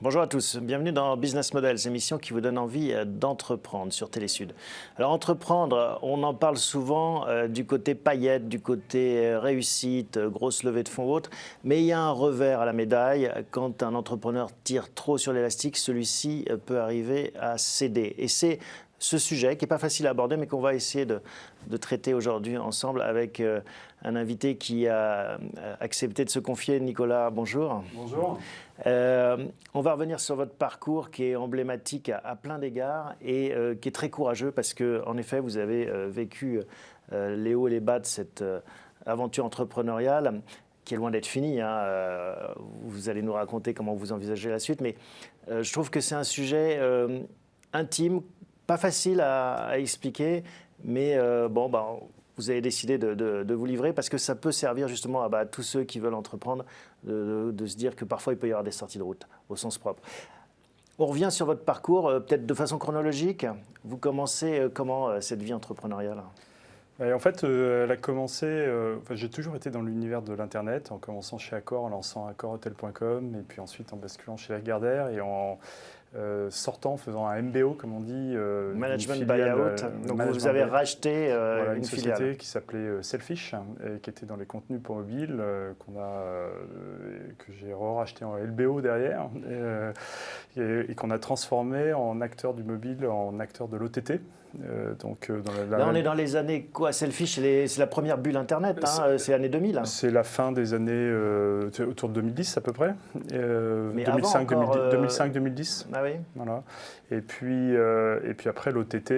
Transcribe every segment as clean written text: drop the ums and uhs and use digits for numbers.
Bonjour à tous, bienvenue dans Business Models, émission qui vous donne envie d'entreprendre sur Télésud. Alors entreprendre, on en parle souvent du côté paillettes, du côté réussite, grosse levée de fonds ou autre, mais il y a un revers à la médaille. Quand un entrepreneur tire trop sur l'élastique, celui-ci peut arriver à céder. Et c'est ce sujet qui n'est pas facile à aborder, mais qu'on va essayer de traiter aujourd'hui ensemble avec un invité qui a accepté de se confier. Nicolas, bonjour. Bonjour. On va revenir sur votre parcours qui est emblématique à plein d'égards et qui est très courageux parce qu'en effet, vous avez vécu les hauts et les bas de cette aventure entrepreneuriale qui est loin d'être finie. Vous allez nous raconter comment vous envisagez la suite, mais je trouve que c'est un sujet intime, pas facile à expliquer, mais vous avez décidé de vous livrer parce que ça peut servir justement à tous ceux qui veulent entreprendre de se dire que parfois il peut y avoir des sorties de route au sens propre. On revient sur votre parcours, peut-être de façon chronologique. Vous commencez comment cette vie entrepreneuriale ? Et en fait, elle a commencé. J'ai toujours été dans l'univers de l'Internet, en commençant chez Accor, en lançant accorhotel.com, et puis ensuite en basculant chez Lagardère et en sortant, faisant un MBO, comme on dit. Management Buyout. Donc vous avez racheté une société filiale qui s'appelait Selfish, et qui était dans les contenus pour mobile, que j'ai racheté en LBO derrière, et qu'on a transformé en acteur du mobile, en acteur de l'OTT. Là, on est dans les années quoi? Selfish, c'est la première bulle Internet, c'est l'année 2000. C'est la fin des années, autour de 2010 à peu près, 2005-2010. Ah oui. Voilà. Et puis après l'OTT,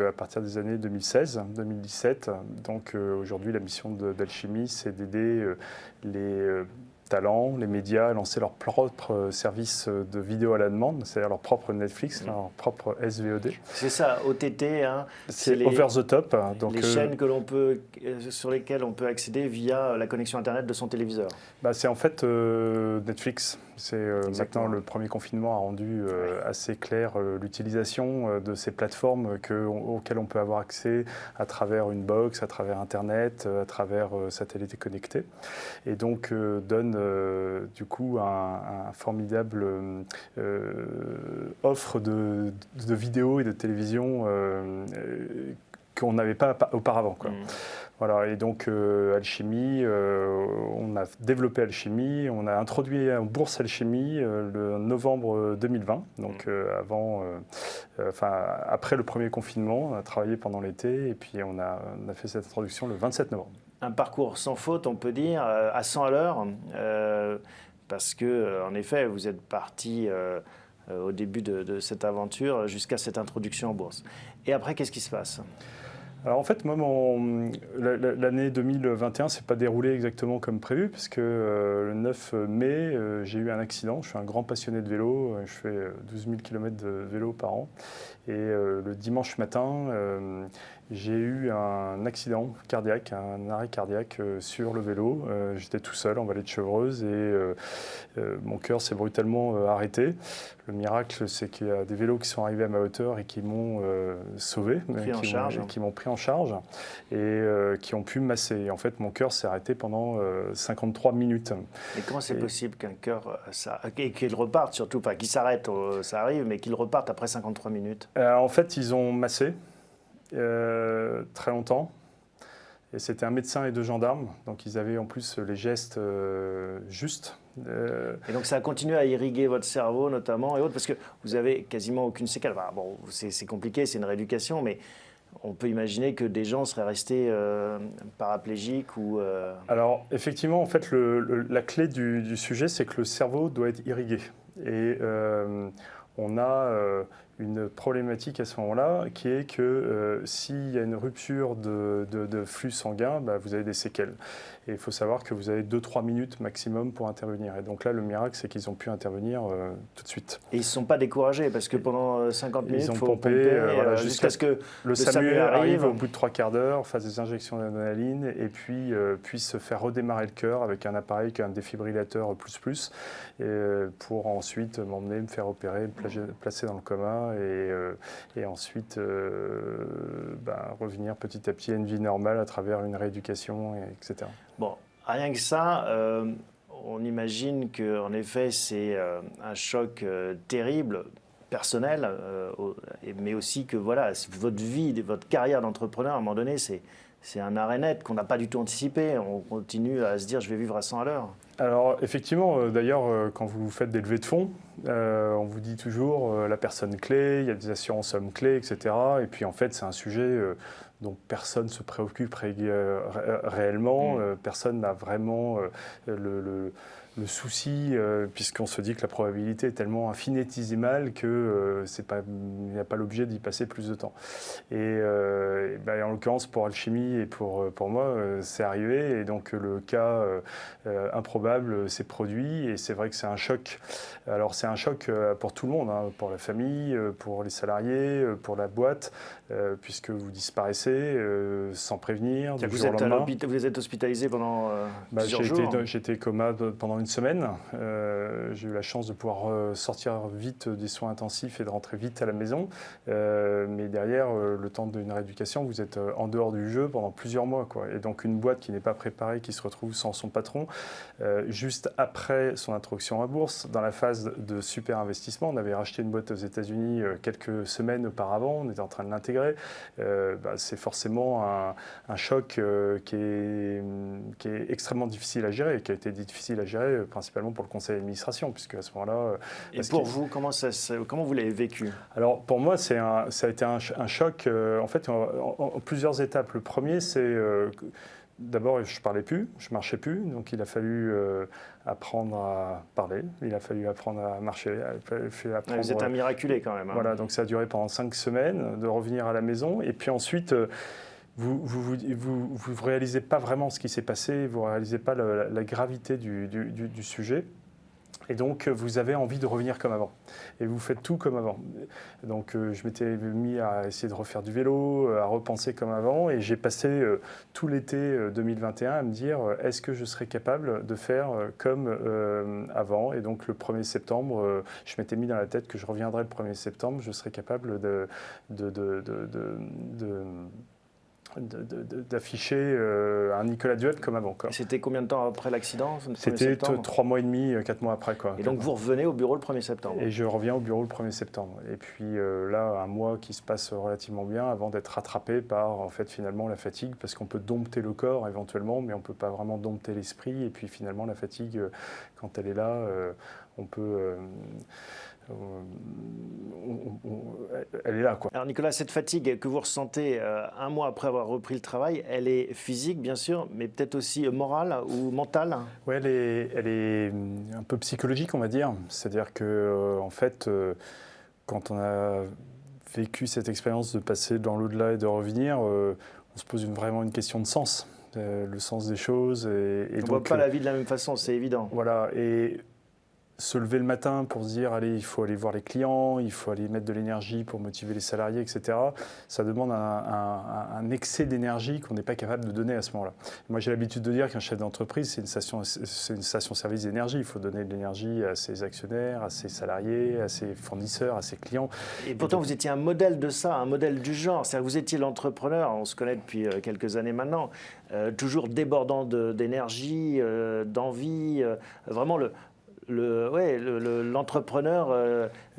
à partir des années 2016-2017. Donc aujourd'hui, la mission d'Alchimie, c'est d'aider les talents, les médias à lancer leur propre service de vidéo à la demande, c'est-à-dire leur propre Netflix, leur propre SVOD. C'est ça, OTT. C'est over the top. Donc les chaînes sur lesquelles on peut accéder via la connexion Internet de son téléviseur. C'est en fait Netflix. C'est maintenant le premier confinement a rendu assez clair l'utilisation de ces plateformes auxquelles on peut avoir accès à travers une box, à travers Internet, à travers satellite connecté. Et donc donne du coup un formidable offre de vidéos et de télévision qu'on n'avait pas auparavant, quoi. Voilà, et donc Alchimie, on a développé Alchimie, on a introduit en bourse Alchimie le novembre 2020, donc après le premier confinement, on a travaillé pendant l'été et puis on a fait cette introduction le 27 novembre. Un parcours sans faute, on peut dire, à 100 à l'heure, parce que en effet, vous êtes parti au début de cette aventure jusqu'à cette introduction en bourse. Et après, qu'est-ce qui se passe ? Alors en fait, moi, l'année 2021 ne s'est pas déroulée exactement comme prévu, parce que le 9 mai, j'ai eu un accident. Je suis un grand passionné de vélo, je fais 12 000 km de vélo par an. Et le dimanche matin, j'ai eu un accident cardiaque, un arrêt cardiaque sur le vélo. J'étais tout seul en vallée de Chevreuse et mon cœur s'est brutalement arrêté. Le miracle, c'est qu'il y a des vélos qui sont arrivés à ma hauteur et qui m'ont sauvé, qui m'ont pris en charge et qui ont pu me masser. Et en fait, mon cœur s'est arrêté pendant 53 minutes. Et comment c'est possible qu'un cœur, qu'il reparte surtout, pas qu'il s'arrête, ça arrive, mais qu'il reparte après 53 minutes? En fait, ils ont massé très longtemps. Et c'était un médecin et 2 gendarmes, donc ils avaient en plus les gestes justes. Et donc ça a continué à irriguer votre cerveau notamment et autres, parce que vous avez quasiment aucune séquelle. Enfin, bon, c'est compliqué, c'est une rééducation, mais on peut imaginer que des gens seraient restés paraplégiques ou... Alors effectivement, en fait, la clé du sujet, c'est que le cerveau doit être irrigué. Et on a une problématique à ce moment-là qui est que s'il y a une rupture de flux sanguin, vous avez des séquelles. Et il faut savoir que vous avez 2-3 minutes maximum pour intervenir. Et donc là, le miracle, c'est qu'ils ont pu intervenir tout de suite. Et ils ne se sont pas découragés parce que pendant 50 minutes, ils ont pompé jusqu'à ce que le SAMU arrive au bout de 3 quarts d'heure, fasse des injections d'adrénaline et puis puisse se faire redémarrer le cœur avec un appareil qui est un défibrillateur plus, pour ensuite m'emmener, me faire opérer, me placer dans le coma et ensuite revenir petit à petit à une vie normale à travers une rééducation, etc. Bon, rien que ça, on imagine qu'en effet, c'est un choc terrible, personnel, mais aussi que voilà, votre vie, votre carrière d'entrepreneur, à un moment donné, c'est un arrêt net qu'on n'a pas du tout anticipé. On continue à se dire, je vais vivre à 100 à l'heure. Alors effectivement, d'ailleurs, quand vous faites des levées de fonds, on vous dit toujours la personne clé, il y a des assurances hommes clés, etc. Et puis en fait, c'est un sujet dont personne ne se préoccupe réellement. Personne n'a vraiment le souci, puisqu'on se dit que la probabilité est tellement infinitésimale que il n'y a pas l'objet d'y passer plus de temps. Et en l'occurrence, pour Alchimie et pour moi, c'est arrivé. Et donc le cas improbable s'est produit. Et c'est vrai que c'est un choc. Alors c'est un choc pour tout le monde, hein, pour la famille, pour les salariés, pour la boîte, puisque vous disparaissez sans prévenir. Du jour au lendemain. Vous êtes hospitalisé pendant plusieurs jours. J'étais coma pendant une semaine. J'ai eu la chance de pouvoir sortir vite des soins intensifs et de rentrer vite à la maison. Mais derrière, le temps d'une rééducation, vous êtes en dehors du jeu pendant plusieurs mois, quoi. Et donc une boîte qui n'est pas préparée, qui se retrouve sans son patron, juste après son introduction à bourse, dans la phase de super investissement. On avait racheté une boîte aux États-Unis quelques semaines auparavant, on était en train de l'intégrer. C'est forcément un choc qui est extrêmement difficile à gérer, qui a été difficile à gérer principalement pour le conseil d'administration, puisque à ce moment-là... Et pour vous, comment vous l'avez vécu? Alors pour moi, ça a été un choc en fait en plusieurs étapes. Le premier, c'est... D'abord, je ne parlais plus, je ne marchais plus, donc il a fallu apprendre à parler, il a fallu apprendre à marcher. Vous êtes un miraculé quand même. Hein. Voilà, donc ça a duré pendant 5 semaines, de revenir à la maison, et puis ensuite, vous réalisez pas vraiment ce qui s'est passé, vous ne réalisez pas la gravité du sujet. Et donc, vous avez envie de revenir comme avant. Et vous faites tout comme avant. Donc, je m'étais mis à essayer de refaire du vélo, à repenser comme avant. Et j'ai passé tout l'été 2021 à me dire, est-ce que je serais capable de faire comme avant? Et donc, le 1er septembre, je m'étais mis dans la tête que je reviendrais le 1er septembre. Je serais capable d'afficher un Nicolas Dueb comme avant. C'était combien de temps après l'accident? C'était 3 mois et demi, 4 mois après. Et donc vous revenez au bureau le 1er septembre? Et je reviens au bureau le 1er septembre. Et puis là, un mois qui se passe relativement bien avant d'être rattrapé par en fait, finalement la fatigue, parce qu'on peut dompter le corps éventuellement, mais on ne peut pas vraiment dompter l'esprit. Et puis finalement, la fatigue, quand elle est là, on peut... elle est là, quoi. Alors Nicolas, cette fatigue que vous ressentez un mois après avoir repris le travail, elle est physique bien sûr, mais peut-être aussi morale ou mentale? Oui, elle est un peu psychologique, on va dire. C'est-à-dire que en fait, quand on a vécu cette expérience de passer dans l'au-delà et de revenir, on se pose vraiment une question de sens, le sens des choses. Et on ne voit pas la vie de la même façon, c'est évident. Voilà, et se lever le matin pour se dire, allez, il faut aller voir les clients, il faut aller mettre de l'énergie pour motiver les salariés, etc. Ça demande un excès d'énergie qu'on n'est pas capable de donner à ce moment-là. Moi, j'ai l'habitude de dire qu'un chef d'entreprise, c'est une station-service d'énergie. Il faut donner de l'énergie à ses actionnaires, à ses salariés, à ses fournisseurs, à ses clients. Et pourtant, vous étiez un modèle de ça, un modèle du genre. C'est-à-dire que vous étiez l'entrepreneur, on se connaît depuis quelques années maintenant, toujours débordant d'énergie, d'envie, vraiment l'entrepreneur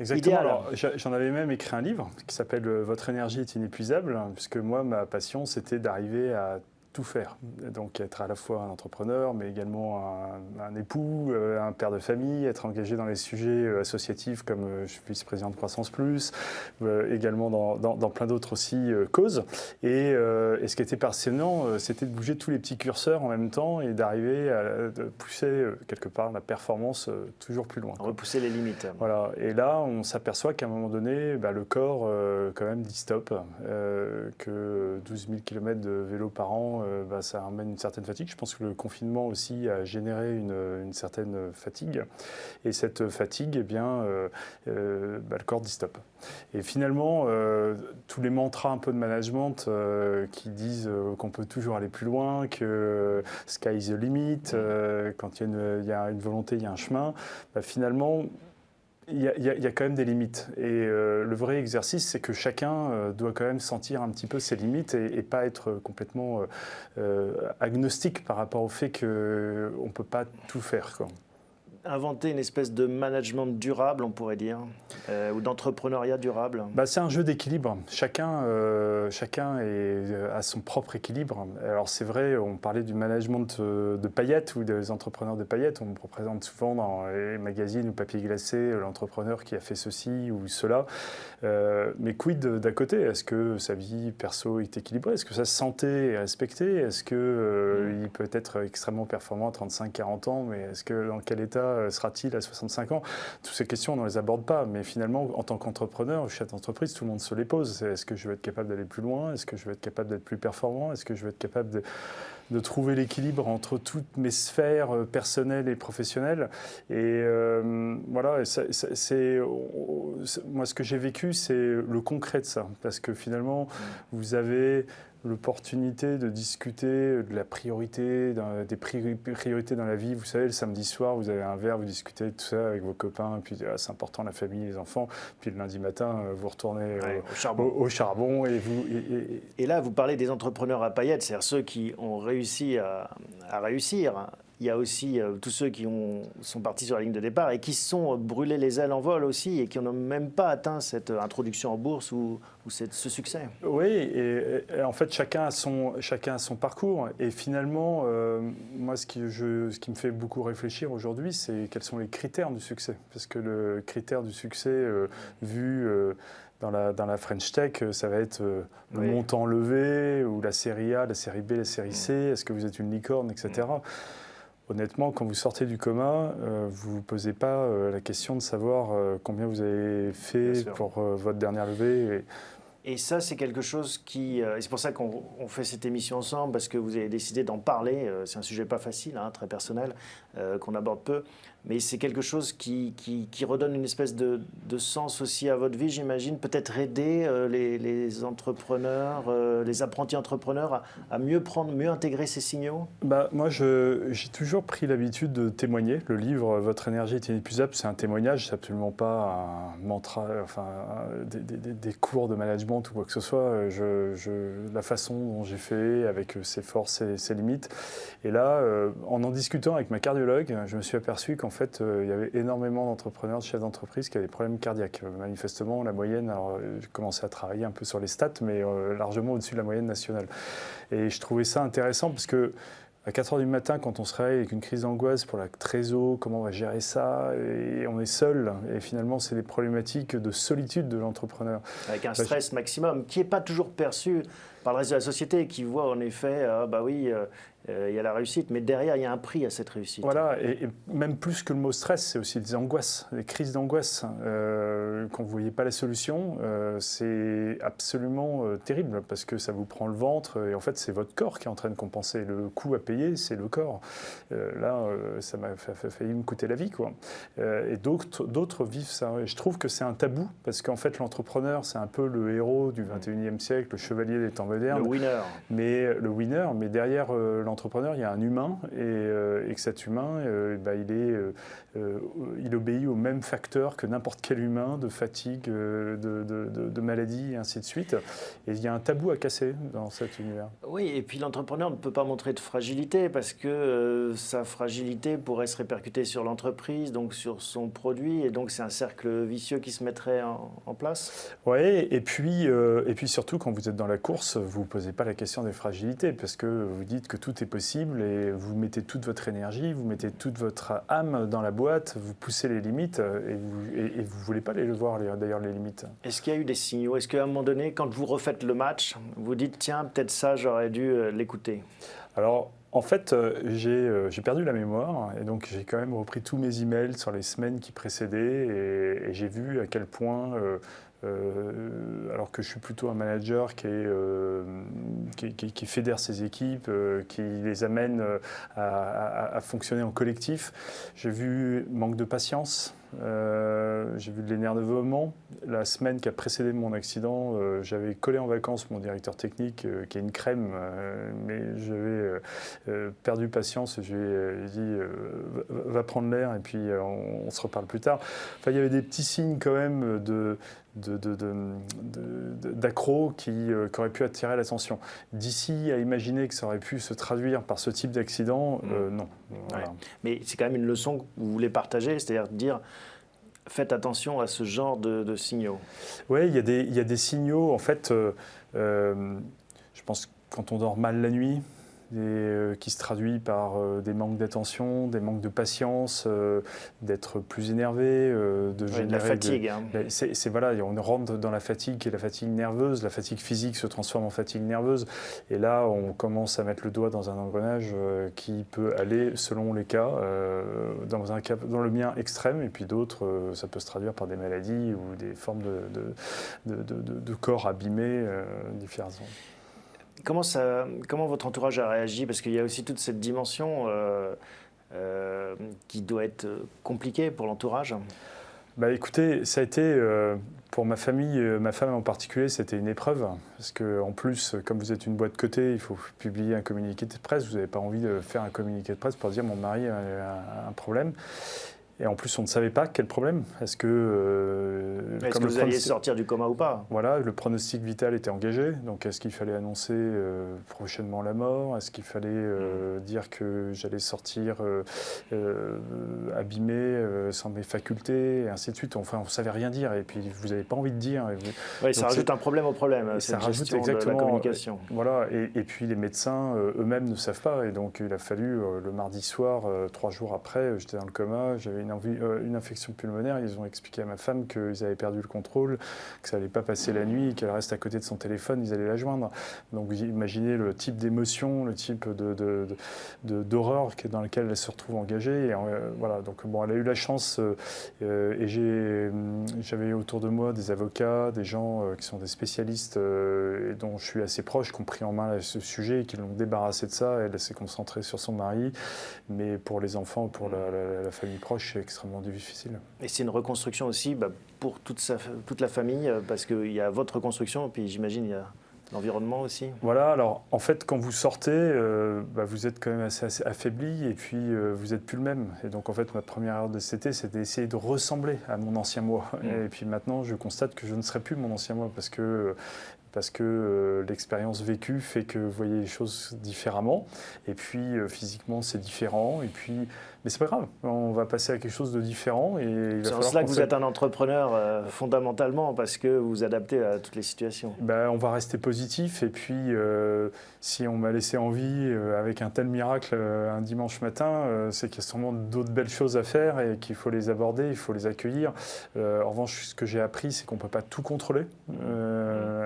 Exactement. idéal. Alors, j'en avais même écrit un livre qui s'appelle « Votre énergie est inépuisable », puisque moi, ma passion, c'était d'arriver à tout faire. Donc être à la fois un entrepreneur, mais également un époux, un père de famille, être engagé dans les sujets associatifs comme je suis vice-président de Croissance Plus, également dans plein d'autres aussi causes. Et ce qui était passionnant, c'était de bouger tous les petits curseurs en même temps et d'arriver à pousser quelque part la performance toujours plus loin. Repousser les limites. Voilà. Et là, on s'aperçoit qu'à un moment donné, le corps quand même dit stop, que 12 000 km de vélo par an, ça amène une certaine fatigue. Je pense que le confinement aussi a généré une certaine fatigue. Et cette fatigue, eh bien, le corps dit stop. Et finalement, tous les mantras un peu de management qui disent qu'on peut toujours aller plus loin, que sky is the limit, quand il y a une volonté, il y a un chemin, finalement, il y a quand même des limites. Et le vrai exercice, c'est que chacun doit quand même sentir un petit peu ses limites et pas être complètement agnostique par rapport au fait qu'on ne peut pas tout faire, quoi. inventer une espèce de management durable, on pourrait dire, ou d'entrepreneuriat durable? C'est un jeu d'équilibre. Chacun a son propre équilibre. Alors c'est vrai, on parlait du management de paillettes ou des entrepreneurs de paillettes. On me représente souvent dans les magazines ou papier glacé l'entrepreneur qui a fait ceci ou cela. Mais quid d'à côté? Est-ce que sa vie perso est équilibrée? Est-ce que sa santé est respectée? Est-ce qu'il peut être extrêmement performant à 35-40 ans, mais dans quel état sera-t-il à 65 ans? Toutes ces questions, on ne les aborde pas. Mais finalement, en tant qu'entrepreneur, chef d'entreprise, tout le monde se les pose. Est-ce que je vais être capable d'aller plus loin? Est-ce que je vais être capable d'être plus performant? Est-ce que je vais être capable de trouver l'équilibre entre toutes mes sphères personnelles et professionnelles? Et voilà, moi ce que j'ai vécu, c'est le concret de ça. Parce que finalement, vous avez l'opportunité de discuter de la priorité, des priorités dans la vie. Vous savez, le samedi soir, vous avez un verre, vous discutez de tout ça avec vos copains, puis c'est important, la famille, les enfants. Puis le lundi matin, vous retournez au charbon. Et là, vous parlez des entrepreneurs à paillettes, c'est-à-dire ceux qui ont réussi à réussir. Il y a aussi tous ceux qui sont partis sur la ligne de départ et qui se sont brûlés les ailes en vol aussi et qui n'ont même pas atteint cette introduction en bourse ou ce succès. Oui, et en fait, chacun a son parcours. Et finalement, moi, ce qui me fait beaucoup réfléchir aujourd'hui, c'est quels sont les critères du succès. Parce que le critère du succès vu... Dans la French Tech, ça va être le montant levé ou la série A, la série B, la série C. Est-ce que vous êtes une licorne, etc. Honnêtement, quand vous sortez du coma, vous ne vous posez pas la question de savoir combien vous avez fait pour votre dernière levée. Et ça, c'est quelque chose et c'est pour ça qu'on fait cette émission ensemble, parce que vous avez décidé d'en parler. C'est un sujet pas facile, très personnel, qu'on aborde peu. Mais c'est quelque chose qui redonne une espèce de sens aussi à votre vie, j'imagine. Peut-être aider les entrepreneurs, les apprentis entrepreneurs à mieux intégrer ces signaux. Moi, j'ai toujours pris l'habitude de témoigner. Le livre « Votre énergie est inépuisable », c'est un témoignage. C'est absolument pas un mantra, des cours de management ou quoi que ce soit. La façon dont j'ai fait, avec ses forces et ses limites. Et là, en discutant avec ma cardiologue, je me suis aperçu qu'en fait, il y avait énormément d'entrepreneurs, de chefs d'entreprise qui avaient des problèmes cardiaques. Manifestement, la moyenne, alors j'ai commencé à travailler un peu sur les stats, mais largement au-dessus de la moyenne nationale. Et je trouvais ça intéressant parce que à 4 h du matin, quand on se réveille avec une crise d'angoisse pour la trésor, comment on va gérer ça? Et on est seul. Et finalement, c'est des problématiques de solitude de l'entrepreneur. Avec un stress maximum qui n'est pas toujours perçu par le reste de la société, qui voit en effet, il y a la réussite, mais derrière, il y a un prix à cette réussite. Voilà, et même plus que le mot stress, c'est aussi des angoisses, des crises d'angoisse. Quand vous ne voyez pas la solution, c'est absolument terrible, parce que ça vous prend le ventre, et en fait, c'est votre corps qui est en train de compenser. Le coût à payer, c'est le corps. Ça m'a failli me coûter la vie, quoi. Et d'autres vivent ça. Et je trouve que c'est un tabou, parce qu'en fait, l'entrepreneur, c'est un peu le héros du 21e siècle, le chevalier des temps modernes. Le winner. Mais derrière l'entrepreneur, il y a un humain, et que cet humain, il obéit aux mêmes facteurs que n'importe quel humain, de fatigue, de maladie, et ainsi de suite. Et il y a un tabou à casser dans cet univers. Oui, et puis l'entrepreneur ne peut pas montrer de fragilité, parce que sa fragilité pourrait se répercuter sur l'entreprise, donc sur son produit, et donc c'est un cercle vicieux qui se mettrait en place. Oui, et puis surtout, quand vous êtes dans la course, vous ne vous posez pas la question des fragilités, parce que vous dites que tout est possible, et vous mettez toute votre énergie, vous mettez toute votre âme dans la boîte, vous poussez les limites, et vous ne voulez pas les voir, d'ailleurs, les limites. Est-ce qu'il y a eu des signaux? Est-ce qu'à un moment donné, quand vous refaites le match, vous dites, tiens, peut-être ça, j'aurais dû l'écouter? Alors, en fait, j'ai perdu la mémoire, et donc j'ai quand même repris tous mes emails sur les semaines qui précédaient, et j'ai vu à quel point... alors que je suis plutôt un manager qui fédère ses équipes, qui les amène à fonctionner en collectif. J'ai vu manque de patience, j'ai vu de l'énervement. La semaine qui a précédé mon accident, j'avais collé en vacances mon directeur technique, qui est une crème, mais j'avais perdu patience, et je lui ai dit va prendre l'air, et puis on se reparle plus tard. Enfin, il y avait des petits signes quand même d'accro qui auraient pu attirer l'attention. D'ici à imaginer que ça aurait pu se traduire par ce type d'accident, non. Voilà. Ouais. Mais c'est quand même une leçon que vous voulez partager, c'est-à-dire dire faites attention à ce genre de signaux. Oui, il y a des signaux, en fait, je pense que quand on dort mal la nuit, qui se traduit par des manques d'attention, des manques de patience, d'être plus énervé, de Oui, générer de la fatigue. Voilà, on rentre dans la fatigue qui est la fatigue nerveuse. La fatigue physique se transforme en fatigue nerveuse. Et là, on commence à mettre le doigt dans un engrenage qui peut aller, selon les cas, dans un cas, dans le mien extrême, et puis d'autres, ça peut se traduire par des maladies ou des formes de corps abîmés différentes. Comment votre entourage a réagi? Parce qu'il y a aussi toute cette dimension qui doit être compliquée pour l'entourage. Bah écoutez, ça a été, pour ma famille, ma femme en particulier, c'était une épreuve. Parce qu'en plus, comme vous êtes une boîte cotée, il faut publier un communiqué de presse. Vous n'avez pas envie de faire un communiqué de presse pour dire mon mari a un problème. Et en plus, on ne savait pas quel problème. Est-ce que vous alliez sortir du coma ou pas? Voilà, le pronostic vital était engagé. Donc, est-ce qu'il fallait annoncer prochainement la mort? Est-ce qu'il fallait dire que j'allais sortir abîmé, sans mes facultés, et ainsi de suite? Enfin, on ne savait rien dire. Et puis, vous n'avez pas envie de dire. Oui, ça rajoute un problème au problème. Ça rajoute gestion exactement de la communication. Voilà, et puis les médecins eux-mêmes ne savent pas. Et donc, il a fallu, le mardi soir, 3 jours après, j'étais dans le coma, j'avais une infection pulmonaire. Ils ont expliqué à ma femme qu'ils avaient perdu le contrôle, que ça n'allait pas passer la nuit, qu'elle reste à côté de son téléphone, ils allaient la joindre. Donc vous imaginez le type d'émotion, le type d'horreur dans lequel elle se retrouve engagée. Et, voilà, donc bon, elle a eu la chance, et j'avais autour de moi des avocats, des gens qui sont des spécialistes et dont je suis assez proche, qui ont pris en main ce sujet et qui l'ont débarrassé de ça. Elle s'est concentrée sur son mari, mais pour les enfants, pour la famille proche, c'est extrêmement difficile. Et c'est une reconstruction aussi pour toute la famille, parce qu'il y a votre reconstruction, et puis j'imagine il y a l'environnement aussi. Voilà, alors en fait, quand vous sortez, vous êtes quand même assez affaibli, et puis vous n'êtes plus le même. Et donc en fait, ma première erreur de cet été, c'était d'essayer de ressembler à mon ancien moi. Et puis maintenant, je constate que je ne serai plus mon ancien moi, parce que l'expérience vécue fait que vous voyez les choses différemment. Et puis physiquement, c'est différent. Et puis, mais c'est pas grave, on va passer à quelque chose de différent. C'est en cela que vous êtes un entrepreneur fondamentalement, parce que vous vous adaptez à toutes les situations. On va rester positif. Et puis, si on m'a laissé en vie avec un tel miracle un dimanche matin, c'est qu'il y a sûrement d'autres belles choses à faire et qu'il faut les aborder, il faut les accueillir. En revanche, ce que j'ai appris, c'est qu'on ne peut pas tout contrôler.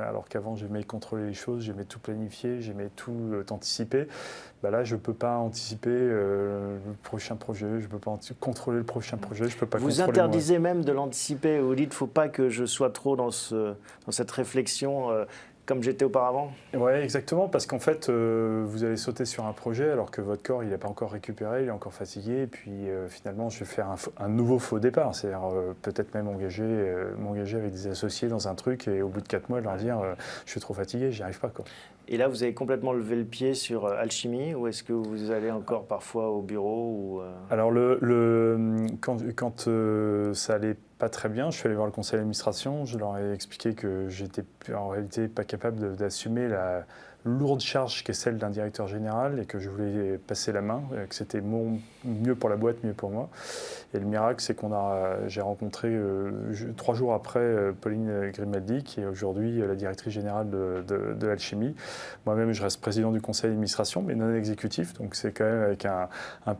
Alors qu'avant, j'aimais contrôler les choses, j'aimais tout planifier, j'aimais tout anticiper. Là, je ne peux pas anticiper le prochain projet, je ne peux pas contrôler le prochain projet, je ne peux pas contrôler Vous interdisez même de l'anticiper, vous dites qu'il ne faut pas que je sois trop dans cette réflexion comme j'étais auparavant? Oui, exactement, parce qu'en fait, vous allez sauter sur un projet alors que votre corps, il n'a pas encore récupéré, il est encore fatigué, et puis finalement, je vais faire un nouveau faux départ, c'est-à-dire peut-être même m'engager avec des associés dans un truc, et au bout de 4 mois, leur dire je suis trop fatigué, j'y arrive pas, quoi. Et là, vous avez complètement levé le pied sur Alchimie, ou est-ce que vous allez encore parfois au bureau Alors, quand ça allait pas très bien, je suis allé voir le conseil d'administration, je leur ai expliqué que j'étais en réalité pas capable d'assumer la lourde charge qu'est celle d'un directeur général et que je voulais passer la main, que c'était mieux pour la boîte, mieux pour moi. Et le miracle, c'est j'ai rencontré 3 jours après Pauline Grimaldi, qui est aujourd'hui la directrice générale de Alchimie. Moi-même, je reste président du conseil d'administration, mais non exécutif, donc c'est quand même avec un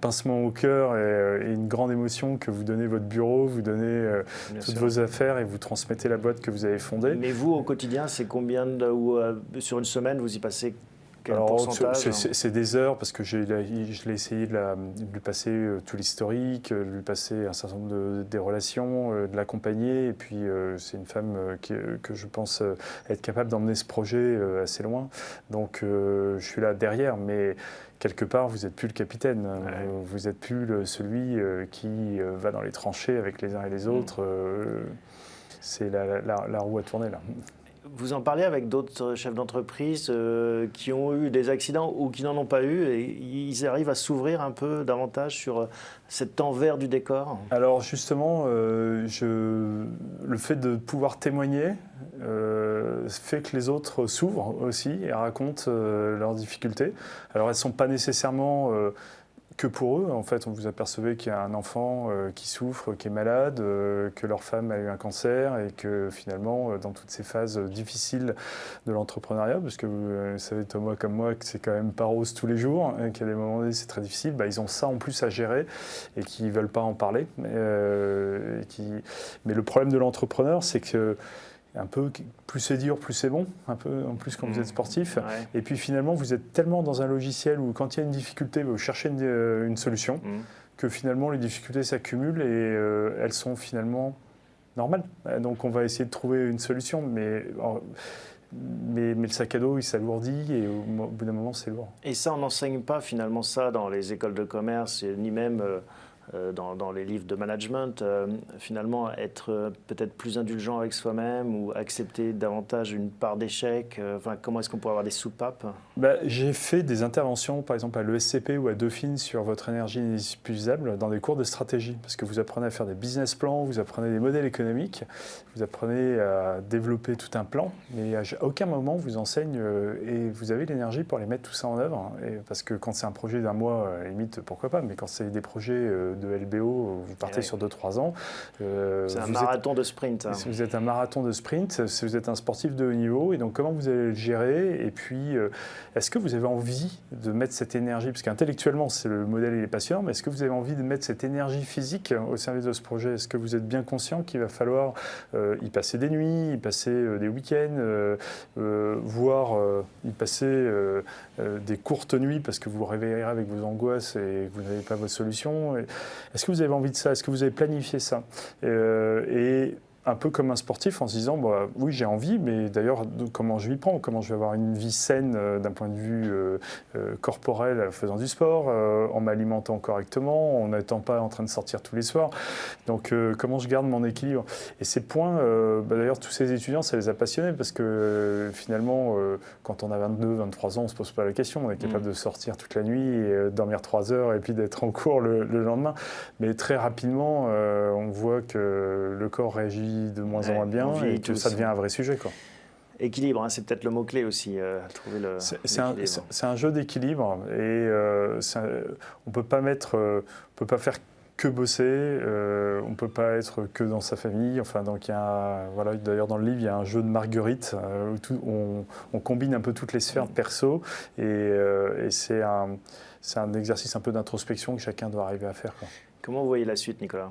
pincement au cœur et une grande émotion que vous donnez votre bureau, vous donnez toutes vos affaires et vous transmettez la boîte que vous avez fondée. Mais vous, au quotidien, c'est combien sur une semaine, vous y passez quel pourcentage? C'est des heures, parce que je l'ai essayé de lui passer tout l'historique, de lui passer un certain nombre des relations, de l'accompagner. Et puis, c'est une femme que je pense être capable d'emmener ce projet assez loin. Donc, je suis là derrière, mais quelque part, vous n'êtes plus le capitaine. Ouais. Vous n'êtes plus celui qui va dans les tranchées avec les uns et les autres. C'est la roue à tourner, là. Vous en parlez avec d'autres chefs d'entreprise qui ont eu des accidents ou qui n'en ont pas eu, et ils arrivent à s'ouvrir un peu davantage sur cet envers du décor? Alors justement, le fait de pouvoir témoigner fait que les autres s'ouvrent aussi et racontent leurs difficultés. Alors elles ne sont pas nécessairement que pour eux. En fait, on vous apercevez qu'il y a un enfant qui souffre, qui est malade, que leur femme a eu un cancer et que finalement, dans toutes ces phases difficiles de l'entrepreneuriat, parce que vous savez, Thomas comme moi, que c'est quand même pas rose tous les jours, et qu'à des moments donnés, c'est très difficile, ils ont ça en plus à gérer et qui ne veulent pas en parler. Mais le problème de l'entrepreneur, c'est que un peu, plus c'est dur, plus c'est bon, un peu en plus quand vous êtes sportif. Ouais. Et puis finalement, vous êtes tellement dans un logiciel où quand il y a une difficulté, vous cherchez une solution, que finalement les difficultés s'accumulent et elles sont finalement normales. Donc on va essayer de trouver une solution, mais le sac à dos, il s'alourdit et au bout d'un moment, c'est lourd. Et ça, on n'enseigne pas finalement ça dans les écoles de commerce, ni même dans les livres de management. Finalement, être peut-être plus indulgent avec soi-même ou accepter davantage une part d'échec. Comment est-ce qu'on pourrait avoir des soupapes? J'ai fait des interventions, par exemple à l'ESCP ou à Dauphine, sur votre énergie inépuisable dans des cours de stratégie. Parce que vous apprenez à faire des business plans, vous apprenez des modèles économiques, vous apprenez à développer tout un plan, mais à aucun moment vous enseigne et vous avez l'énergie pour les mettre tout ça en œuvre. Parce que quand c'est un projet d'un mois, limite, pourquoi pas, mais quand c'est des projets de LBO, vous partez sur 2-3 ans. C'est un marathon de sprint. Si vous êtes un marathon de sprint, si vous êtes un sportif de haut niveau, et donc comment vous allez le gérer? Et puis, est-ce que vous avez envie de mettre cette énergie, parce qu'intellectuellement, le modèle il est passionnant, mais est-ce que vous avez envie de mettre cette énergie physique au service de ce projet? Est-ce que vous êtes bien conscient qu'il va falloir y passer des nuits, y passer des week-ends, voire y passer des courtes nuits parce que vous vous réveillerez avec vos angoisses et que vous n'avez pas votre solution? Est-ce que vous avez envie de ça? Est-ce que vous avez planifié ça? Et un peu comme un sportif en se disant oui, j'ai envie, mais d'ailleurs comment je m'y prends, comment je vais avoir une vie saine d'un point de vue corporel en faisant du sport, en m'alimentant correctement, en n'étant pas en train de sortir tous les soirs. Donc comment je garde mon équilibre? Et ces points, d'ailleurs tous ces étudiants, ça les a passionnés parce que finalement quand on a 22, 23 ans, on ne se pose pas la question, on est capable de sortir toute la nuit et dormir 3 heures et puis d'être en cours le lendemain. Mais très rapidement, on voit que le corps réagit de moins en moins bien et que ça devient un vrai sujet, quoi. Équilibre, c'est peut-être le mot-clé aussi, trouver le c'est un jeu d'équilibre et on peut pas faire que bosser, on ne peut pas être que dans sa famille. Enfin, donc d'ailleurs dans le livre, il y a un jeu de marguerite où on combine un peu toutes les sphères perso et c'est un exercice un peu d'introspection que chacun doit arriver à faire, quoi. Comment vous voyez la suite, Nicolas?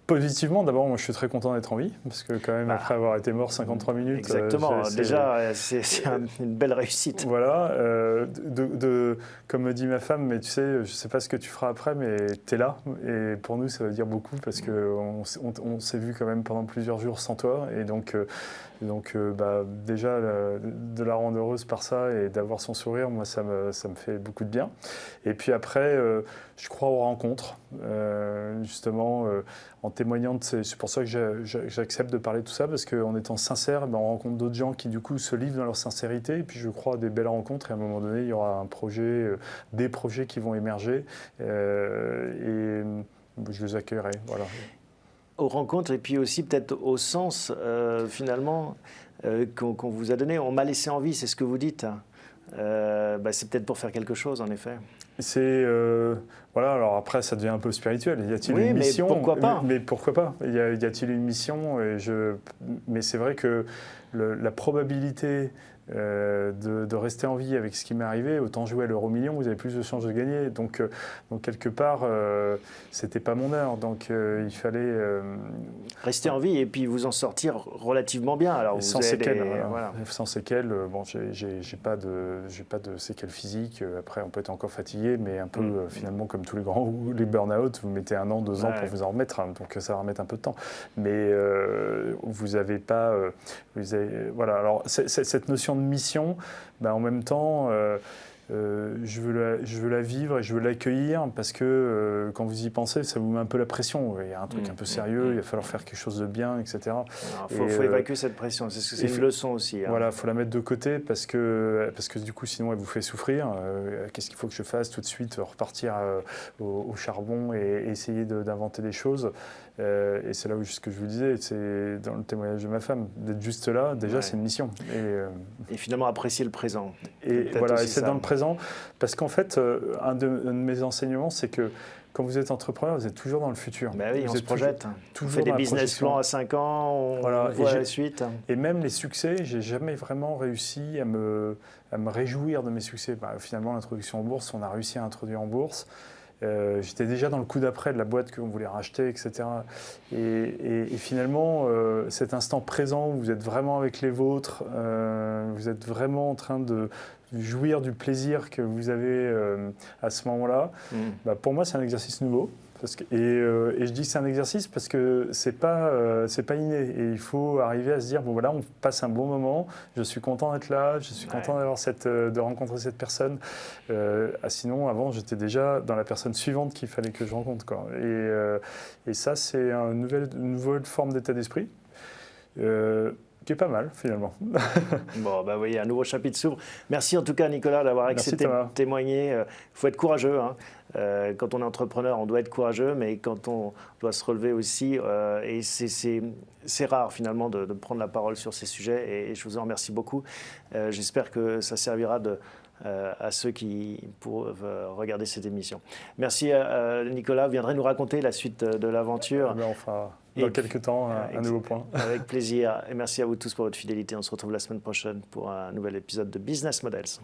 Positivement, d'abord, moi je suis très content d'être en vie, parce que quand même, après avoir été mort 53 minutes... Exactement, déjà, c'est une belle réussite. Voilà, comme me dit ma femme, mais tu sais, je ne sais pas ce que tu feras après, mais tu es là, et pour nous, ça veut dire beaucoup, parce qu'on s'est vu quand même pendant plusieurs jours sans toi, et donc déjà, de la rendre heureuse par ça, et d'avoir son sourire, moi, ça me fait beaucoup de bien. Et puis après, je crois aux rencontres, justement, en témoignant de c'est pour ça que j'accepte de parler de tout ça, parce qu'en étant sincère, on rencontre d'autres gens qui du coup se livrent dans leur sincérité, et puis je crois à des belles rencontres, et à un moment donné, il y aura des projets qui vont émerger, et je les accueillerai, voilà. Aux rencontres, et puis aussi peut-être au sens, finalement, qu'on vous a donné. On m'a laissé en vie, c'est ce que vous dites. C'est peut-être pour faire quelque chose, en effet. Voilà, alors après, ça devient un peu spirituel. Y a-t-il une mission? Mais pourquoi pas? Mais pourquoi pas? Y a-t-il une mission? Mais c'est vrai que la probabilité de rester en vie avec ce qui m'est arrivé, autant jouer à l'euro-million, vous avez plus de chances de gagner. Donc quelque part, c'était pas mon heure. Donc il fallait rester en vie et puis vous en sortir relativement bien. Alors sans séquelles. Sans séquelles. Bon, j'ai pas de séquelles physiques. Après, on peut être encore fatigué, mais un peu finalement comme tous les grands ou les burn-out, vous mettez 1 an, 2 ans pour vous en remettre. Donc ça va remettre un peu de temps. Mais vous avez pas. Voilà. Alors cette notion de mission, en même temps, je veux la vivre et je veux l'accueillir parce que quand vous y pensez, ça vous met un peu la pression. Il y a un truc un peu sérieux, il va falloir faire quelque chose de bien, etc. Il faut évacuer cette pression, c'est une leçon aussi. Voilà, il faut la mettre de côté parce que du coup, sinon, elle vous fait souffrir. Qu'est-ce qu'il faut que je fasse tout de suite? Repartir au charbon et essayer d'inventer des choses. Et c'est là où ce que je vous disais, c'est dans le témoignage de ma femme, d'être juste là, déjà c'est une mission. Et finalement apprécier le présent. Et voilà, et c'est ça. dans le présent. Parce qu'en fait, un de mes enseignements, c'est que quand vous êtes entrepreneur, vous êtes toujours dans le futur. Ben oui, vous on se projette. On fait des business plans à 5 ans, on voit la suite. Et même les succès, j'ai jamais vraiment réussi à me réjouir de mes succès. Finalement, l'introduction en bourse, on a réussi à introduire en bourse. J'étais déjà dans le coup d'après de la boîte qu'on voulait racheter, etc. Et finalement, cet instant présent où vous êtes vraiment avec les vôtres, vous êtes vraiment en train de jouir du plaisir que vous avez à ce moment-là, pour moi, c'est un exercice nouveau. Et je dis que c'est un exercice parce que c'est pas inné. Et il faut arriver à se dire, bon voilà, on passe un bon moment, je suis content d'être là, je suis content de rencontrer cette personne. Sinon, avant, j'étais déjà dans la personne suivante qu'il fallait que je rencontre, quoi. Et ça, c'est une nouvelle forme d'état d'esprit. Qui est pas mal, finalement. Bon, bah oui, un nouveau chapitre s'ouvre. Merci en tout cas, Nicolas, d'avoir accepté de témoigner. Il faut être courageux. Hein. Quand on est entrepreneur, on doit être courageux, mais quand on doit se relever aussi, et c'est rare finalement de prendre la parole sur ces sujets, et je vous en remercie beaucoup. J'espère que ça servira à ceux qui peuvent regarder cette émission. Merci Nicolas, vous viendrez nous raconter la suite de l'aventure. On fera dans quelques temps un nouveau point. Avec plaisir, et merci à vous tous pour votre fidélité. On se retrouve la semaine prochaine pour un nouvel épisode de Business Models.